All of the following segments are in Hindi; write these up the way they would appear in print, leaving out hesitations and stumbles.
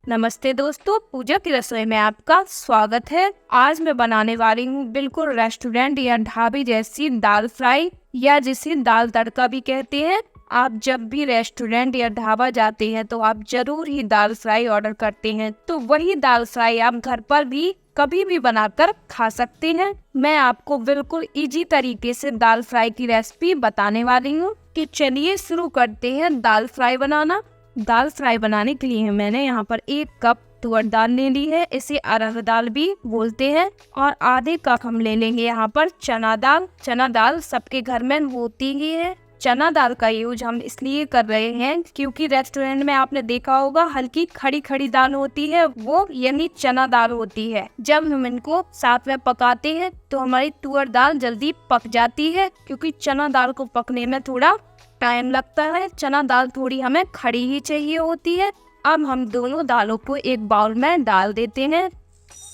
नमस्ते दोस्तों, पूजा की रसोई में आपका स्वागत है। आज मैं बनाने वाली हूँ बिल्कुल रेस्टोरेंट या ढाबे जैसी दाल फ्राई, या जिसे दाल तड़का भी कहते हैं। आप जब भी रेस्टोरेंट या ढाबा जाते हैं तो आप जरूर ही दाल फ्राई ऑर्डर करते हैं, तो वही दाल फ्राई आप घर पर भी कभी भी बनाकर खा सकते हैं। मैं आपको बिल्कुल इजी तरीके से दाल फ्राई की रेसिपी बताने वाली हूँ। कि चलिए शुरू करते हैं दाल फ्राई बनाना। दाल फ्राई बनाने के लिए मैंने यहाँ पर 1 कप तुअर दाल ले ली है, इसे अरहर दाल भी बोलते हैं। और आधे कप हम ले लेंगे यहाँ पर चना दाल। चना दाल सबके घर में होती ही है। चना दाल का यूज हम इसलिए कर रहे हैं क्योंकि रेस्टोरेंट में आपने देखा होगा हल्की खड़ी खड़ी दाल होती है, वो यानी चना दाल होती है। जब हम इनको साथ में पकाते हैं तो हमारी तुअर दाल जल्दी पक जाती है, क्योंकि चना दाल को पकने में थोड़ा टाइम लगता है। चना दाल थोड़ी हमें खड़ी ही चाहिए होती है। अब हम दोनों दालों को एक बाउल में डाल देते हैं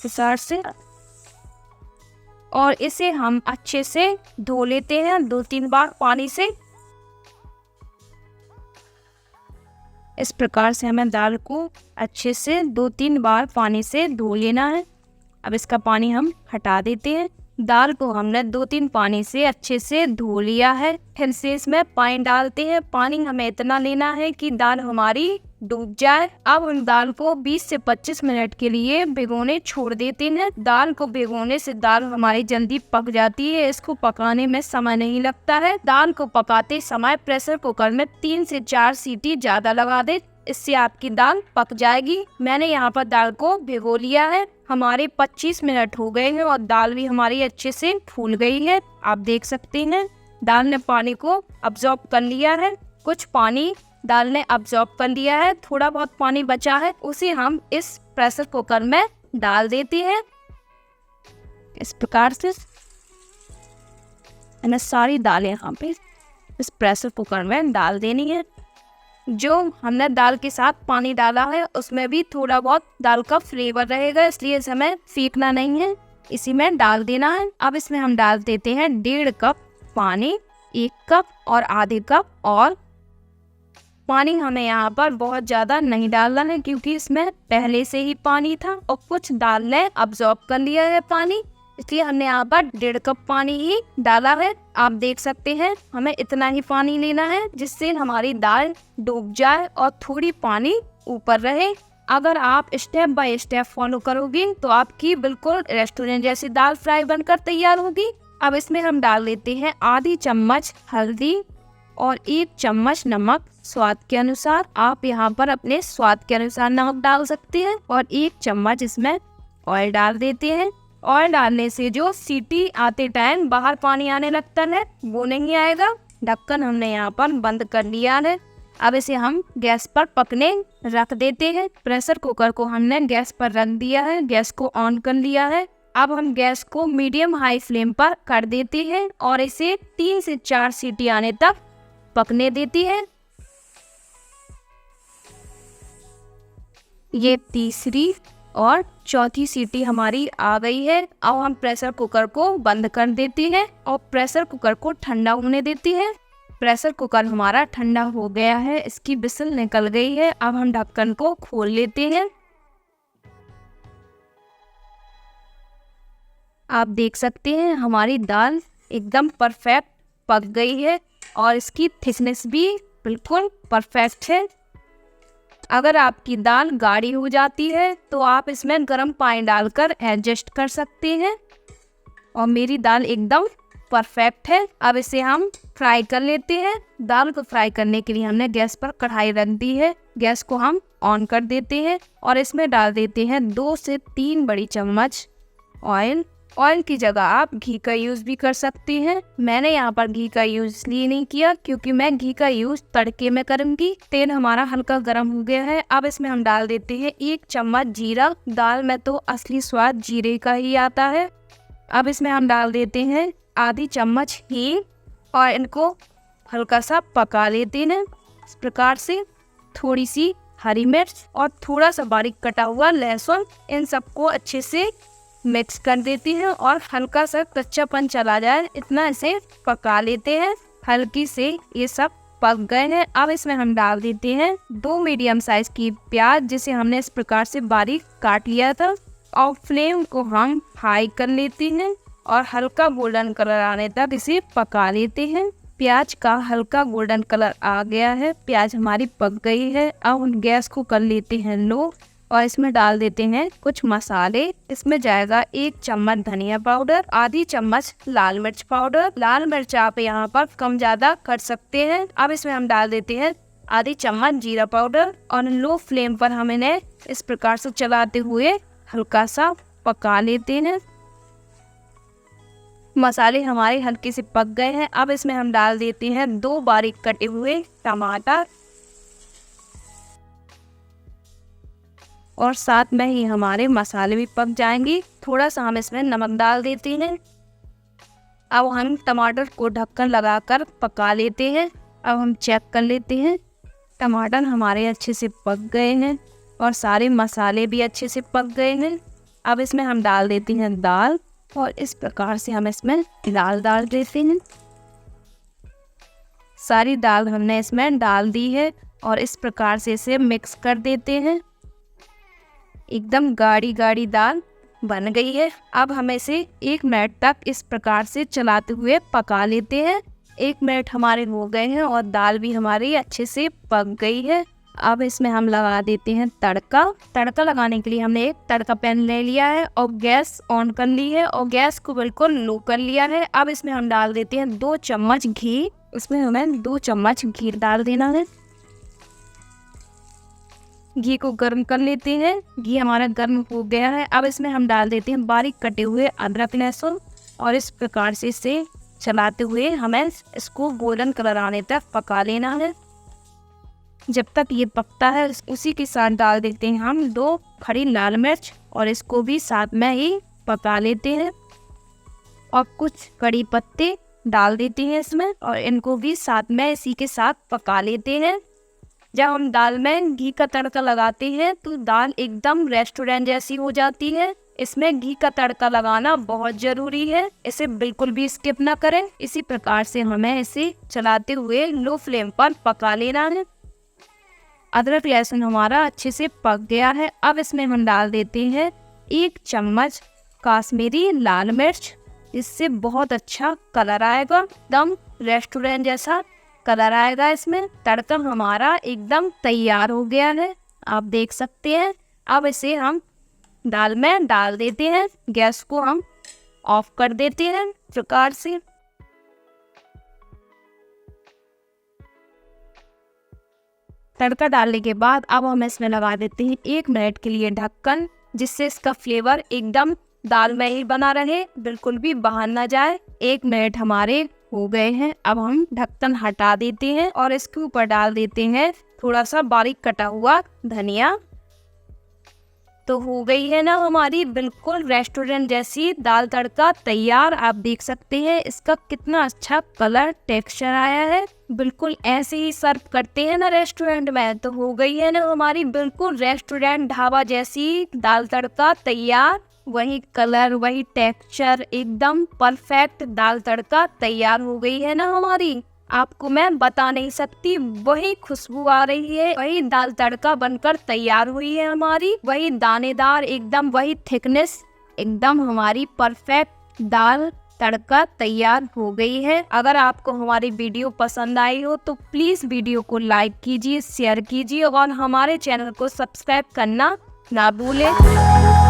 फिसार से, और इसे हम अच्छे से धो लेते हैं 2-3 बार पानी से। इस प्रकार से हमें दाल को अच्छे से 2-3 बार पानी से धो लेना है। अब इसका पानी हम हटा देते हैं। दाल को हमने 2-3 पानी से अच्छे से धो लिया है। फिर से इसमें पानी डालते हैं। पानी हमें इतना लेना है कि दाल हमारी डूब जाए। अब हम दाल को 20 से 25 मिनट के लिए भिगोने छोड़ देते हैं। दाल को भिगोने से दाल हमारी जल्दी पक जाती है, इसको पकाने में समय नहीं लगता है। दाल को पकाते समय प्रेशर कुकर में 3 से 4 सीटी ज्यादा लगा दे, इससे आपकी दाल पक जाएगी। मैंने यहाँ पर दाल को भिगो लिया है। हमारे 25 मिनट हो गए हैं और दाल भी हमारी अच्छे से फूल गई है। आप देख सकते हैं दाल ने पानी को अब्जॉर्ब कर लिया है। कुछ पानी दाल ने अब्जॉर्ब कर लिया है, थोड़ा बहुत पानी बचा है, उसे हम इस प्रेशर कुकर में डाल देते हैं। इस प्रकार से हमें सारी दालें यहाँ पे इस प्रेशर कुकर में डाल देनी है। जो हमने दाल के साथ पानी डाला है उसमें भी थोड़ा बहुत दाल का फ्लेवर रहेगा, इसलिए इसे हमें फेंकना नहीं है, इसी में डाल देना है। अब इसमें हम डाल देते हैं 1.5 कप पानी, 1 कप और आधे कप। और पानी हमें यहाँ पर बहुत ज़्यादा नहीं डालना है, क्योंकि इसमें पहले से ही पानी था और कुछ दाल ने अब्जॉर्ब कर लिया है पानी, इसलिए हमने यहाँ पर 1.5 कप पानी ही डाला है। आप देख सकते हैं हमें इतना ही पानी लेना है जिससे हमारी दाल डूब जाए और थोड़ी पानी ऊपर रहे। अगर आप स्टेप बाय स्टेप फॉलो करोगे तो आपकी बिल्कुल रेस्टोरेंट जैसी दाल फ्राई बनकर तैयार होगी। अब इसमें हम डाल देते हैं आधी चम्मच हल्दी और 1 चम्मच नमक स्वाद के अनुसार। आप यहाँ पर अपने स्वाद के अनुसार नमक डाल सकते हैं। और 1 चम्मच इसमें ऑयल डाल देते हैं। ऑयल डालने से जो सीटी आते टाइम बाहर पानी आने लगता है वो नहीं आएगा। ढक्कन हमने यहाँ पर बंद कर लिया है। अब इसे हम गैस पर पकने रख देते हैं। प्रेशर कुकर को हमने गैस पर रख दिया है, गैस को ऑन कर लिया है। अब हम गैस को मीडियम हाई फ्लेम पर कर देते हैं और इसे 3 से 4 सीटी आने तक पकने देती है। ये तीसरी और चौथी सीटी हमारी आ गई है। अब हम प्रेशर कुकर को बंद कर देते हैं और प्रेशर कुकर को ठंडा होने देते हैं। प्रेशर कुकर हमारा ठंडा हो गया है, इसकी विसल निकल गई है। अब हम ढक्कन को खोल लेते हैं। आप देख सकते हैं हमारी दाल एकदम परफेक्ट पक गई है और इसकी थिकनेस भी बिल्कुल परफेक्ट है। अगर आपकी दाल गाढ़ी हो जाती है तो आप इसमें गर्म पानी डालकर एडजस्ट कर सकते हैं। और मेरी दाल एकदम परफेक्ट है। अब इसे हम फ्राई कर लेते हैं। दाल को फ्राई करने के लिए हमने गैस पर कढ़ाई रख दी है। गैस को हम ऑन कर देते हैं और इसमें डाल देते हैं 2 से 3 बड़ी चम्मच ऑयल। ऑयल की जगह आप घी का यूज़ भी कर सकते हैं। मैंने यहाँ पर घी का यूज़ इसलिए नहीं किया क्योंकि मैं घी का यूज़ तड़के में करूँगी। तेल हमारा हल्का गर्म हो गया है। अब इसमें हम डाल देते हैं 1 चम्मच जीरा। दाल में तो असली स्वाद जीरे का ही आता है। अब इसमें हम डाल देते हैं आधी चम्मच हींग और इनको हल्का सा पका लेते हैं। इस प्रकार से थोड़ी सी हरी मिर्च और थोड़ा सा बारीक कटा हुआ लहसुन, इन सबको अच्छे से मिक्स कर देती हैं और हल्का सा कच्चापन चला जाए इतना इसे पका लेते हैं। हल्की से ये सब पक गए हैं। अब इसमें हम डाल देते हैं 2 मीडियम साइज की प्याज, जिसे हमने इस प्रकार से बारीक काट लिया था। और फ्लेम को हम हाई कर लेते हैं और हल्का गोल्डन कलर आने तक इसे पका लेते हैं। प्याज का हल्का गोल्डन कलर आ गया है, प्याज हमारी पक गई है। अब हम गैस को कर लेते हैं लो और इसमें डाल देते हैं कुछ मसाले। इसमें जाएगा 1 चम्मच धनिया पाउडर, आधी चम्मच लाल मिर्च पाउडर। लाल मिर्च आप यहाँ पर कम ज्यादा कर सकते हैं। अब इसमें हम डाल देते हैं आधी चम्मच जीरा पाउडर और लो फ्लेम पर हम इन्हें इस प्रकार से चलाते हुए हल्का सा पका लेते हैं। मसाले हमारे हल्के से पक गए हैं। अब इसमें हम डाल देते हैं 2 बारीक कटे हुए टमाटर और साथ में ही हमारे मसाले भी पक जाएंगे। थोड़ा सा हम इसमें नमक डाल देते हैं। अब हम टमाटर को ढक्कन लगाकर पका लेते हैं। अब हम चेक कर लेते हैं, टमाटर हमारे अच्छे से पक गए हैं और सारे मसाले भी अच्छे से पक गए हैं। अब इसमें हम डाल देते हैं दाल और इस प्रकार से हम इसमें दाल डाल देते हैं। सारी दाल हमने इसमें डाल दी है और इस प्रकार से इसे मिक्स कर देते हैं। एकदम गाढ़ी गाढ़ी दाल बन गई है। अब हम इसे 1 मिनट तक इस प्रकार से चलाते हुए पका लेते हैं। 1 मिनट हमारे हो गए हैं और दाल भी हमारी अच्छे से पक गई है। अब इसमें हम लगा देते हैं तड़का। तड़का लगाने के लिए हमने एक तड़का पैन ले लिया है और गैस ऑन कर ली है और गैस को बिल्कुल लो कर लिया है। अब इसमें हम डाल देते हैं 2 चम्मच घी। इसमें हमें 2 चम्मच घी डाल देना है। घी को गर्म कर लेते हैं। घी हमारा गर्म हो गया है। अब इसमें हम डाल देते हैं बारीक कटे हुए अदरक लहसुन और इस प्रकार से इसे चलाते हुए हमें इसको गोल्डन कलर आने तक पका लेना है। जब तक ये पकता है उसी के साथ डाल देते हैं हम 2 खड़ी लाल मिर्च और इसको भी साथ में ही पका लेते हैं। और कुछ कड़ी पत्ते डाल देते हैं इसमें और इनको भी साथ में इसी के साथ पका लेते हैं। जब हम दाल में घी का तड़का लगाते हैं तो दाल एकदम रेस्टोरेंट जैसी हो जाती है। इसमें घी का तड़का लगाना बहुत जरूरी है, इसे बिल्कुल भी स्किप ना करें। इसी प्रकार से हमें इसे चलाते हुए लो फ्लेम पर पका लेना है। अदरक लहसुन हमारा अच्छे से पक गया है। अब इसमें हम डाल देते हैं 1 चम्मच काश्मीरी लाल मिर्च। इससे बहुत अच्छा कलर आएगा, एकदम रेस्टोरेंट जैसा कलर आएगा इसमें। तड़का हमारा एकदम तैयार हो गया है, आप देख सकते हैं। अब इसे हम दाल में डाल देते हैं। गैस को हम ऑफ कर देते हैं इस प्रकार से। तड़का डालने के बाद अब हम इसमें लगा देते हैं 1 मिनट के लिए ढक्कन, जिससे इसका फ्लेवर एकदम दाल में ही बना रहे, बिल्कुल भी बाहर ना जाए। 1 मिनट हमारे हो गए हैं। अब हम ढक्कन हटा देते हैं और इसके ऊपर डाल देते हैं थोड़ा सा बारीक कटा हुआ धनिया। तो हो गई है ना हमारी बिल्कुल रेस्टोरेंट जैसी दाल तड़का तैयार। आप देख सकते हैं इसका कितना अच्छा कलर टेक्सचर आया है। बिल्कुल ऐसे ही सर्व करते हैं ना रेस्टोरेंट में। तो हो गई है ना हमारी बिल्कुल रेस्टोरेंट ढाबा जैसी दाल तड़का तैयार। वही कलर, वही टेक्सचर, एकदम परफेक्ट दाल तड़का तैयार हो गई है ना हमारी। आपको मैं बता नहीं सकती, वही खुशबू आ रही है, वही दाल तड़का बनकर तैयार हुई है हमारी। वही दानेदार एकदम, वही थिकनेस एकदम, हमारी परफेक्ट दाल तड़का तैयार हो गई है। अगर आपको हमारी वीडियो पसंद आई हो तो प्लीज़ वीडियो को लाइक कीजिए, शेयर कीजिए और हमारे चैनल को सब्सक्राइब करना ना भूलें।